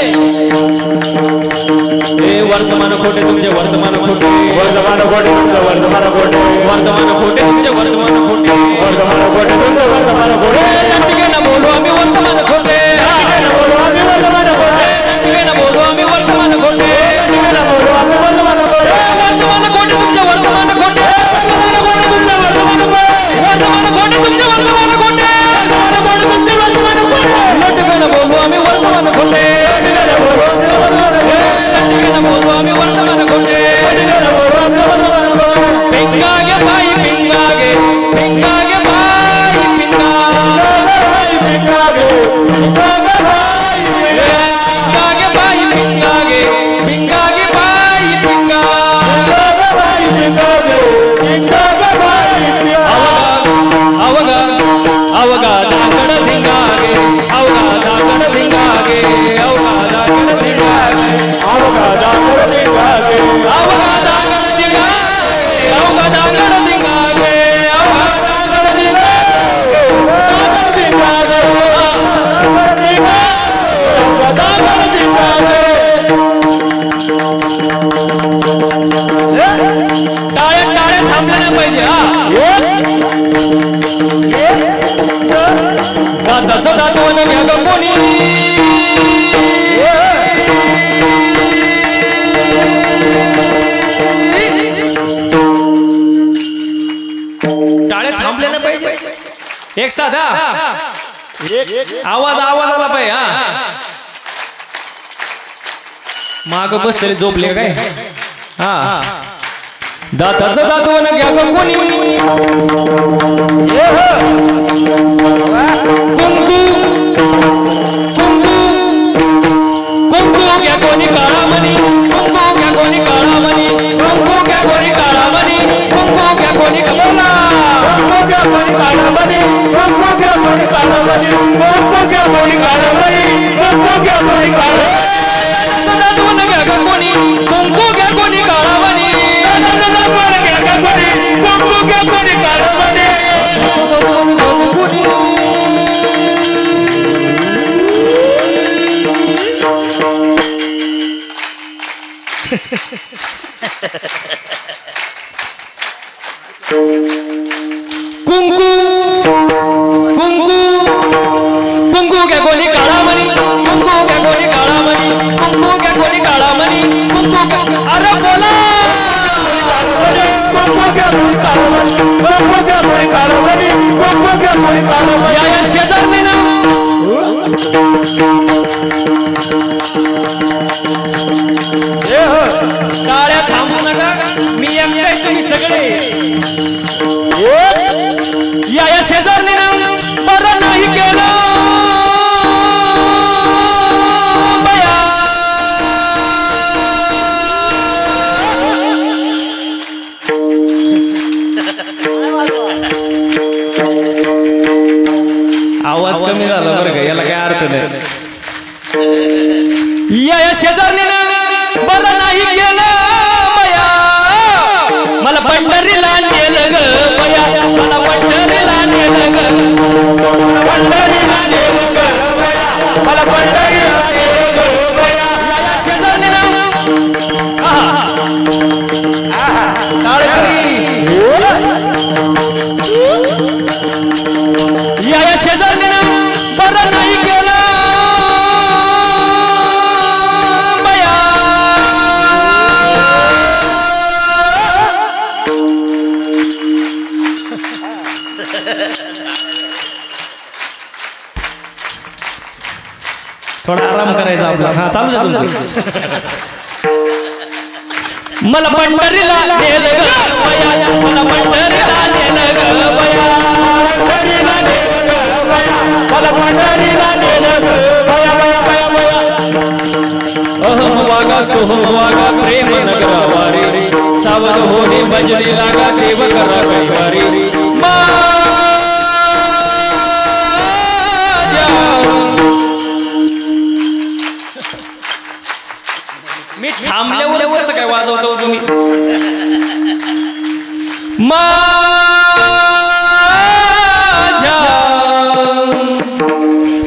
वर्तमान खोटे तुमचे, वर्तमान खोटे, वर्तमान खोटे तुमचे, वर्तमान खोटे, वर्तमान खोटे तुमचे, वर्तमान खोटे, वर्तमान खोटे तुमचे, वर्तमान खोटे. लंटिकेनं बोलू आम्ही वर्तमान खोटे, लंटिकेनं बोलू आम्ही वर्तमान खोटे, लंटिकेनं बोलू आम्ही वर्तमान खोटे, लंटिकेनं बोलू आम्ही वर्तमान खोटे. वर्तमान खोटे तुमचे, वर्तमान खोटे, वर्तमान खोटे तुमचे, वर्तमान खोटे, वर्तमान खोटे तुमचे, वर्तमान खोटे, वर्तमान खोटे तुमचे, वर्तमान खोटे. लंटिकेनं बोलू आम्ही वर्तमान खोटे, लंटिकेनं बोलू आम्ही वर्तमान खोटे, बोलू आम्ही वर्तमान खोटे. पिंगागे बाई पिंगागे, पिंगागे बाई पिंगा, पिंगागे बाई पिंगागे, पिंगागे बाई पिंगा. अवगा अवगा दागड धिंगागे, अवगा दागड धिंगागे, अवगा दागड धिंगागे, अवगा दागड धिंगागे, अवगा दागड धिंगागे, अवगा दागड धिंगागे, अवगा दागड धिंगागे, अवगा दागड धिंगागे. टाळ्या टाळ्या थांबल्या पाहिजे. हा दादाचं दातवण घ्या ग कोणी, टाळे थांबले ना पाहिजे. एक साथ आवाज आवाज आला पाहिजे. हा माग बसलेले झोपले काय. हा दाताचं दातवण घ्या ग कोणी, कुंकू कुंकू कुंकू घ्या कोणी काळामणी, कुंकू घ्या कोणी काळामणी, कुंकू घ्या कोणी काळामणी, कुंकू घ्या कोणी बोला, कुंकू घ्या कोणी काळामणी, कुंकू घ्या कोणी काळामणी, कुंकू घ्या कोणी काळामणी, कुंकू घ्या कोणी काळामणी. दातवण घ्या ग कोणी, कुंकू घ्या कोणी काळामणी, कुंकू घ्या कोणी काळामणी. कुंकू कुंकू कुंकू घ्या कोणी काळामणी, कुंकू घ्या कोणी काळामणी, कुंकू घ्या कोणी काळामणी, कुंकू या शेजारने ना टाळ्या थांबू नका, मी एकटा तुम्ही सगळे या शेजारने ना बरं नाही केलं बया. आवाज कमी झाला बरं का, याला काय अर्थ नाही. या शेजारने ना बरं नाही केलं बया, मला पंढरीला नेलं ग बया, मला पंढरीला नेलं ग, पंढरीला नेलं ग बया, मला पंढरीला नेलं ग बया. या शेजारने ना या शेजारने ना बरं नाही केलं बया. थोडा आराम करायचा आपला. हा चालू जा तुमचं. मला पंढरीला नेलं ग बया, मला पंढरीला नेलं ग बया, पंढरीला नेलं ग बया, मला पंढरीला नेलं ग बया बया बया बया. अहम वागा सोहम वागा प्रेम नगरावारी, सावध होणे भजनी लागा देव करा कैवारी. मी थांबल्यावर कसं काय वाजवतो तुम्ही. माझ्या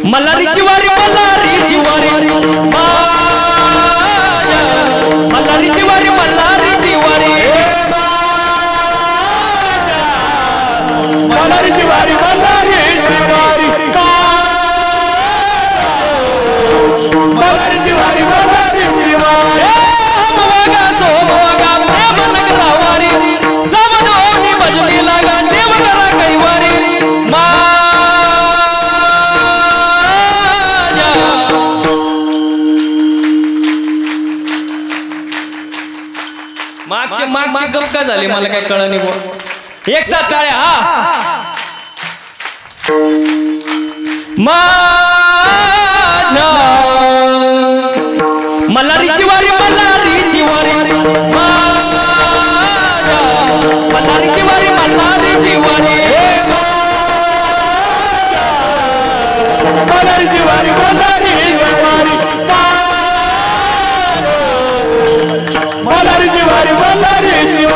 मल्हारीची वारी, मल्हारीची वारी, माझ्या मल्हारीची वारी, मल्हारीची वारी, मल्हारीची वारी, मल्हारीची वारी, मल्हारीची वारी, मल्हारीची वारी. मागची गप का झाली मला काय कळलं नाही. एक साथ टाळ्या. हा माझ्या मल्हारीची वारी, मल्हारीची वारी, माझ्या मल्हारीची वारी, मल्हारीची वारी, मल्हारीची वारी, मल्हारीची वारी, मल्हारीची वारी, मल्हारीची वारी.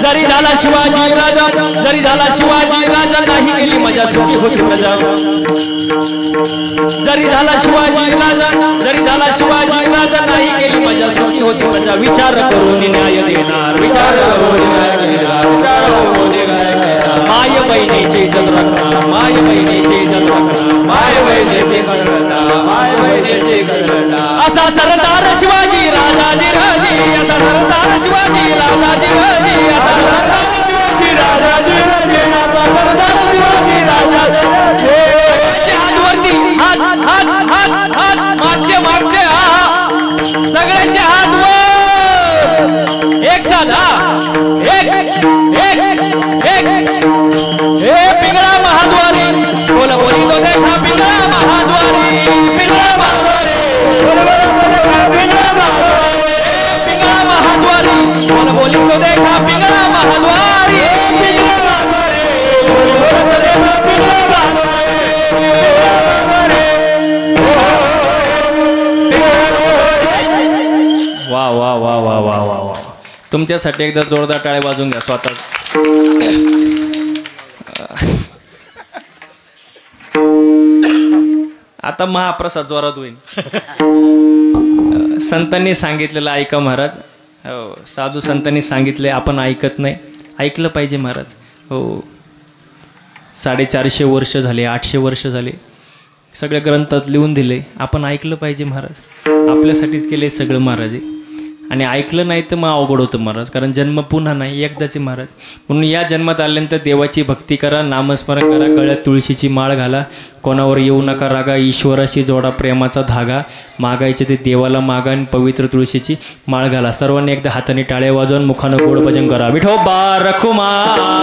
जरी झाला शिवाजी राजा जरी झाला शिवाजी राजा, जरी झाला शिवाजी राजा, नाही गेली मजा सुखी होती मजा. जरी झाला शिवाजी राजा, जरी झाला शिवाजी राजा, नाही गेली मजा सुखी होती मजा. विचार करून न्याय देणार, विचार करून न्याय देणार, माय बहिणीची इज्जत राखणार, माय बहिणीची इज्जत राखणार, माय बहिणीची करता, माय बहिणीची करता. असा सरदार शिवाजी राजाजी राजी, असा सरदार शिवाजी राजाजी राजी, असा सरदार शिवाजी राजाजी राजे, असा सरदार शिवाजी राजाजी राजे. हातवरती हात हात हात हात, मागचे मागचे हात, सगळ्यांचे हात वर. एक साथ हा, एक एक एक एक. हे पिंगळा महाद्वारी, बोला बोली तो देखा पिंगळा महाद्वारी, पिंगळा महाद्वारी, पिंगळा महाद्वारी, बोला बोली तो देखा पिंगळा महाद्वारी, पिंगळा महाद्वारी, बोला बोली तो देखा पिंगळा महाद्वारी. वा वा वा वा वा वा वा. तुमच्यासाठी एकदा जोरदार टाळ्या वाजून घ्या स्वतः. आता महाप्रसाद जोरात होईल. संतांनी सांगितलेलं ऐका महाराज. हो, साधू संतांनी सांगितले, आपण ऐकत नाही, ऐकलं पाहिजे महाराज. हो, 450 वर्ष झाले, 800 वर्ष झाले, सगळ्या ग्रंथात लिहून दिले. आपण ऐकलं पाहिजे महाराज, आपल्यासाठीच केले सगळं महाराज. आणि ऐकलं नाही तर मग अवघड होतं महाराज, कारण जन्म पुन्हा नाही, एकदाचे महाराज. म्हणून या जन्मात आल्यानंतर देवाची भक्ती करा, नामस्मरण करा, गळ्यात तुळशीची माळ घाला, कोणावर येऊ नका रागा, ईश्वराशी जोडा प्रेमाचा धागा, मागायचे ते देवाला मागा आणि पवित्र तुळशीची माळ घाला. सर्वांनी एकदा हाताने टाळ्या वाजवून मुखानं गोड भजन करा. विठोबा रखुमाई,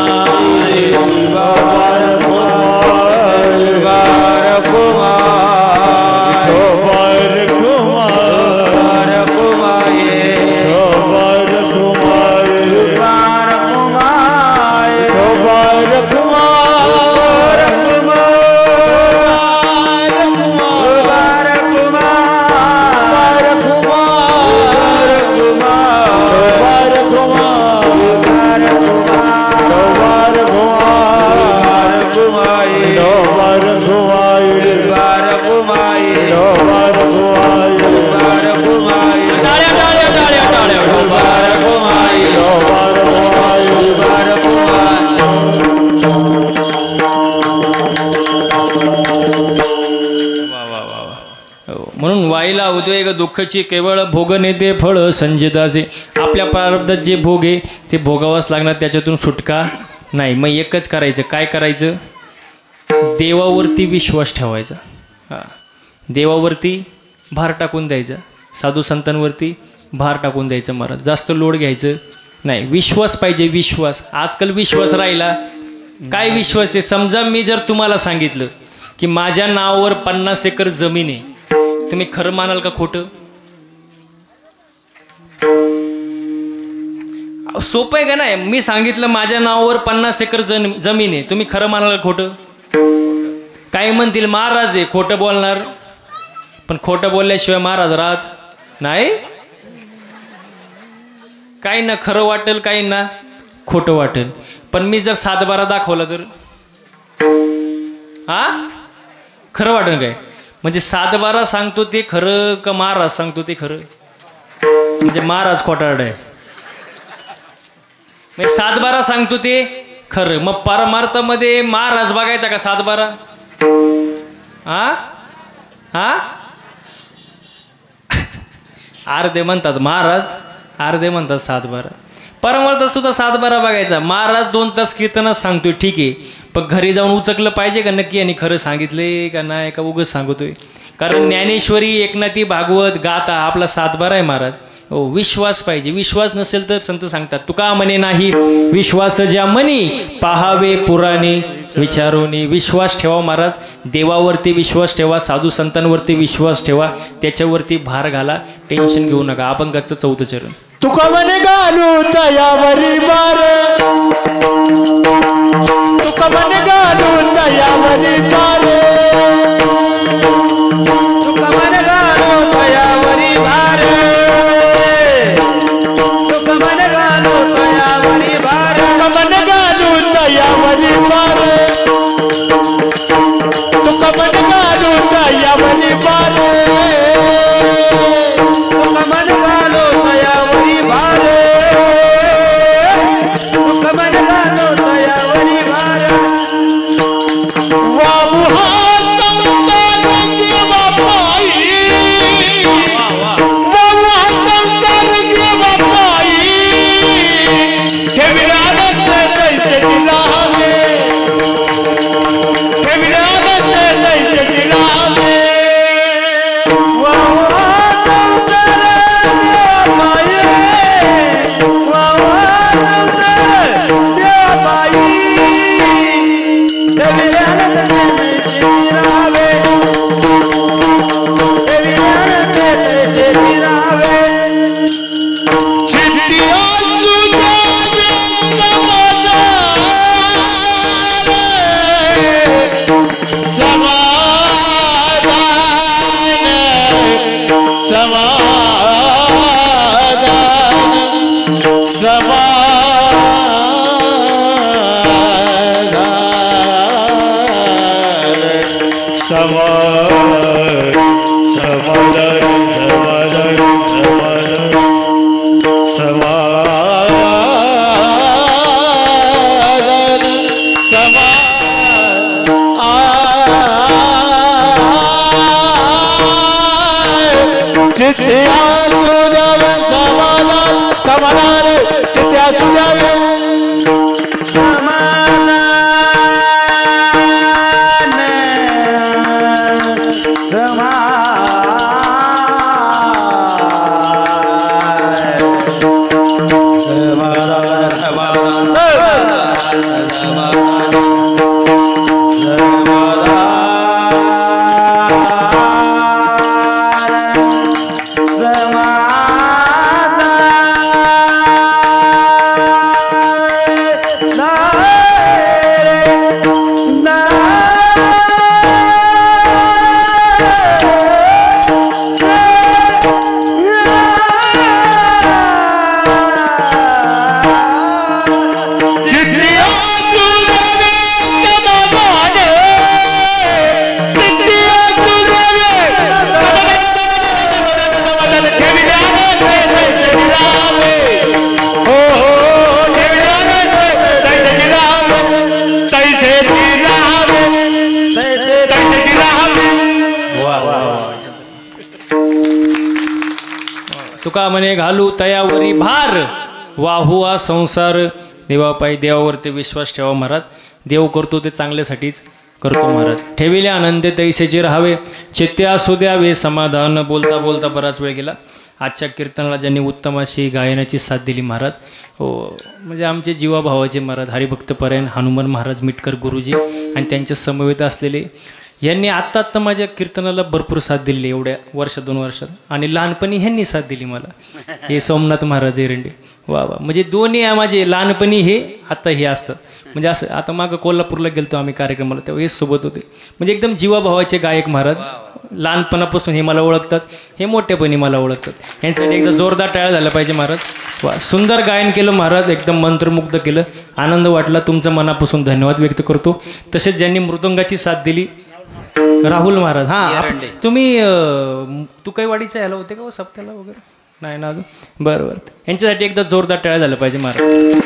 म्हणून वाईला उद्वेग दुःखची केवळ भोग नेते फळ संजिताचे. आपल्या प्रारब्धात जे भोग आहे ते भोगावंच लागणार, त्याच्यातून सुटका नाही. मग एकच करायचं, काय करायचं? देवावरती विश्वास ठेवायचा. हां, देवावरती भार टाकून द्यायचा, साधू संतांवरती भार टाकून द्यायचं महाराज. जास्त लोड घ्यायचं नाही, विश्वास पाहिजे, विश्वास. आजकाल विश्वास राहिला, काय विश्वास आहे? समजा मी जर तुम्हाला सांगितलं की माझ्या नावावर 50 एकर जमीन आहे, तुम्ही खरं मानाल का खोटं? सोपं आहे का नाही? मी सांगितलं माझ्या नावावर 50 एकर जमीन आहे, तुम्ही खरं मानाल का खोटं? काही म्हणतील महाराज आहे, खोटं बोलणार. पण खोटं बोलल्याशिवाय महाराज राहत नाही. काही ना खरं वाटेल, काही ना खोटं वाटेल. पण मी जर 7-12 दाखवला तर खरं वाटेल काय? म्हणजे 7-12 सांगतो ते खरं का महाराज सांगतो ते खरं? म्हणजे महाराज खोटारड आहे. म्हणजे 7-12 सांगतो ते खरं. मग परमार्थामध्ये महाराज बघायचा का 7-12? अर्धे म्हणतात महाराज, अर्धे म्हणतात 7-12. परमार्थ सुद्धा 7-12 बघायचा. महाराज 2 तास कीर्तनात सांगतोय, ठीक आहे, पण घरी जाऊन उचकलं पाहिजे का नक्की आणि खरं सांगितले का नाही, का उगाच सांगतोय? कारण ज्ञानेश्वरी, एकनाथी, भागवत, गाथा आपला 7-12 आहे महाराज. हो, विश्वास पाहिजे. विश्वास नसेल तर संत सांगतात, तुका म्हणे नाही विश्वास ज्या मनी, पाहावे पुराणे विचारोनी. विश्वास ठेवा महाराज, देवावरती विश्वास ठेवा, साधू संतांवरती विश्वास ठेवा, त्याच्यावरती भार घाला, टेन्शन घेऊ नका. अभंगाचं 4थं चरण. तुका म्हणे घालू तयावरी बार, तुका म्हणे घालू तयावरी बार, तुका म्हणे घालू तयावरी बार, तुका म्हणे घालू तयावरी बार, तुका म्हणे घालू तयावरी बार, तुका म्हणे घालू तयावरी बार, तुका म्हणे घालू तयावरी बार, तुका म्हणे घालू तयावरी बार. वाहू हा संसार देवा पायी, वाहू हा संसार देवा पायी, ठेविलानंतर दैसे दिलावे, ठेविलानंतर दैसे दिलावे. वाहू हा संसार देवा पायी, वाहू हा संसार देवा पायी, ठेविलानंतर समाधान चित्ते असू द्यावे समाधान समाधान चित्ते असू द्यावे तुका म्हणे घालू तयावरी भार वाहू हा संसार देवापायी देवावरती विश्वास ठेवा महाराज देव करतो ते चांगल्यासाठीच करतो महाराज ठेविले आनंदे तैसेचे राहावे चित्ते असू द्यावे समाधान बोलता बोलता बराच वेळ गेला आजच्या कीर्तनाला ज्यांनी उत्तम अशी गायनाची साथ दिली महाराज हो म्हणजे आमचे जीवाभावाचे महाराज हरिभक्तपरायण हनुमान महाराज मिटकर गुरुजी आणि त्यांच्या समवेत असलेले यांनी आत्ता माझ्या कीर्तनाला भरपूर साथ दिली एवढ्या वर्ष 2 वर्षात आणि लहानपणी ह्यांनी साथ दिली मला हे सोमनाथ महाराज एरंडे वा वा म्हणजे दोन्ही माझे लहानपणी हे आता हे असतात म्हणजे असं आता मागं कोल्हापूरला गेलतो आम्ही कार्यक्रमाला तेव्हा हे सोबत होते म्हणजे एकदम जीवाभावाचे गायक महाराज लहानपणापासून हे मला ओळखतात हे मोठेपणी मला ओळखतात यांच्यासाठी एकदा जोरदार टाळ्या झाला पाहिजे महाराज वा सुंदर गायन केलं महाराज एकदम मंत्रमुग्ध केलं आनंद वाटला तुमचं मनापासून धन्यवाद व्यक्त करतो तसेच ज्यांनी मृदंगाची साथ दिली राहुल महाराज हां तुम्ही तुकईवाडीच्या ह्याला होते का हो सप्त्याला वगैरे नाही ना अजून बरं बरं यांच्यासाठी एकदा जोरदार टाळ्या झालं पाहिजे महाराज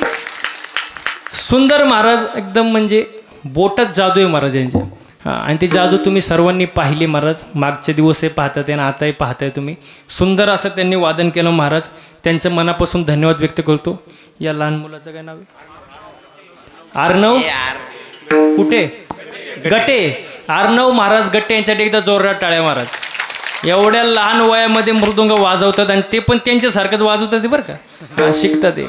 सुंदर महाराज एकदम म्हणजे बोटात जादू आहे महाराज यांच्या हां आणि ती जादू तुम्ही सर्वांनी पाहिली महाराज मागचे दिवसही पाहतात आणि आताही पाहताय तुम्ही सुंदर असं त्यांनी वादन केलं महाराज त्यांचं मनापासून धन्यवाद व्यक्त करतो या लहान मुलाचं काय नाव आहे अर्णव कुठे गटे अर्णव महाराज गट्टे यांच्यासाठी एकदा जोरदार टाळ्या महाराज एवढ्या लहान वयामध्ये मृदुंग वाजवतात आणि ते पण त्यांच्यासारखंच वाजवतात ते बरं का शिकतात ते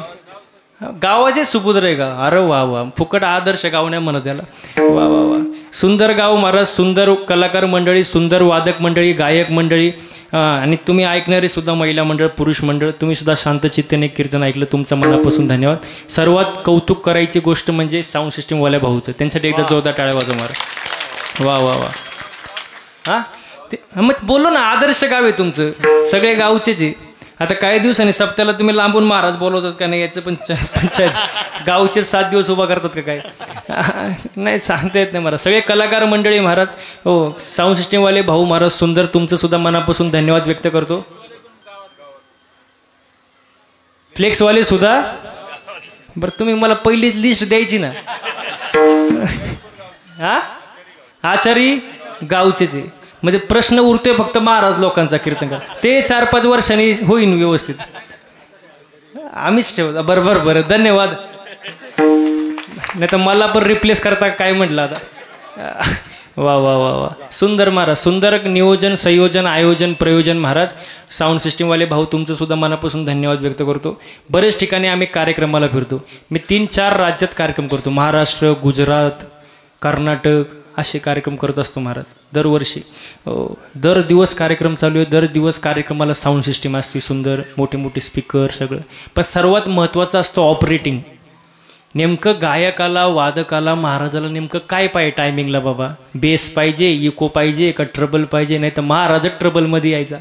गावाचे सुपुत्र आहे का अरे वा वा फुकट आदर्श गाव नाही म्हणत त्याला वा वा वा सुंदर गाव महाराज सुंदर कलाकार मंडळी सुंदर वादक मंडळी गायक मंडळी आणि तुम्ही ऐकणारे सुद्धा महिला मंडळ पुरुष मंडळ तुम्ही सुद्धा शांतचित्तेने कीर्तन ऐकलं तुमचं मनापासून धन्यवाद सर्वात कौतुक करायची गोष्ट म्हणजे साऊंड सिस्टीमवाल्या भाऊचं त्यांच्यासाठी एकदा जोरदार टाळ्या वाजव महाराज वा वा वा हां ते मग बोलो ना आदर्श गाव आहे तुमचं सगळे गावचेच आहे आता काही दिवसांनी सप्त्याला तुम्ही लांबून महाराज बोलवतात का नाही याचं पण पंचायत गावचे 7 दिवस उभा करतात का काय नाही सांगता येत नाही महाराज सगळे कलाकार मंडळी महाराज हो साऊंड सिस्टीमवाले भाऊ महाराज सुंदर तुमचं सुद्धा मनापासून धन्यवाद व्यक्त करतो फ्लेक्सवाले सुद्धा बरं तुम्ही मला पहिलीच लिस्ट द्यायची ना हा आचारी गावचेच आहे म्हणजे प्रश्न उरतोय फक्त महाराज लोकांचा कीर्तनकार ते 4-5 वर्षांनी होईन व्यवस्थित आम्हीच ठेवतो बरं धन्यवाद नाही तर मला पण रिप्लेस करता काय म्हटलं आता वा वा वा वा सुंदर महाराज सुंदर नियोजन संयोजन आयोजन प्रयोजन महाराज साऊंड सिस्टीमवाले भाऊ तुमचं सुद्धा मनापासून धन्यवाद व्यक्त करतो बरेच ठिकाणी आम्ही कार्यक्रमाला फिरतो मी 3-4 राज्यात कार्यक्रम करतो महाराष्ट्र गुजरात कर्नाटक असे कार्यक्रम करत असतो महाराज दरवर्षी दर दिवस कार्यक्रम चालू आहे दर दिवस कार्यक्रमाला साऊंड सिस्टीम असते सुंदर मोठे मोठे स्पीकर सगळं पण सर्वात महत्त्वाचं असतं ऑपरेटिंग नेमकं गायकाला वादकाला महाराजाला नेमकं काय पाहिजे टायमिंगला बाबा बेस पाहिजे इको पाहिजे का ट्रबल पाहिजे नाही तर महाराजच ट्रबलमध्ये यायचा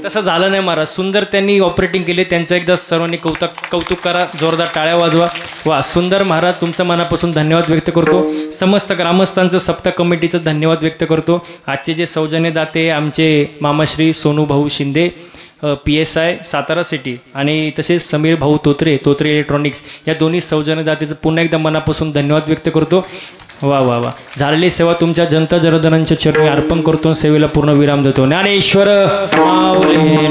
तसं झालं नाही महाराज सुंदर त्यांनी ऑपरेटिंग केले त्यांचं एकदा सर्वांनी कौतुक करा जोरदार टाळ्या वाजवा वा सुंदर महाराज तुमचं मनापासून धन्यवाद व्यक्त करतो समस्त ग्रामस्थांचं सप्ताह कमिटीचं धन्यवाद व्यक्त करतो आजचे जे सौजन्यदाते आमचे मामाश्री सोनूभाऊ शिंदे PSI सातारा सिटी आणि तसेच समीर भाऊ तोत्रे इलेक्ट्रॉनिक्स या दोन्ही सौजन्यदातेचं पुन्हा एकदा मनापासून धन्यवाद व्यक्त करतो वा वा वा. झालेली सेवा तुमच्या जनता जनार्दनांच्या चरणी अर्पण करतो. सेवेला पूर्ण विराम देतो. ज्ञानेश्वर माऊली.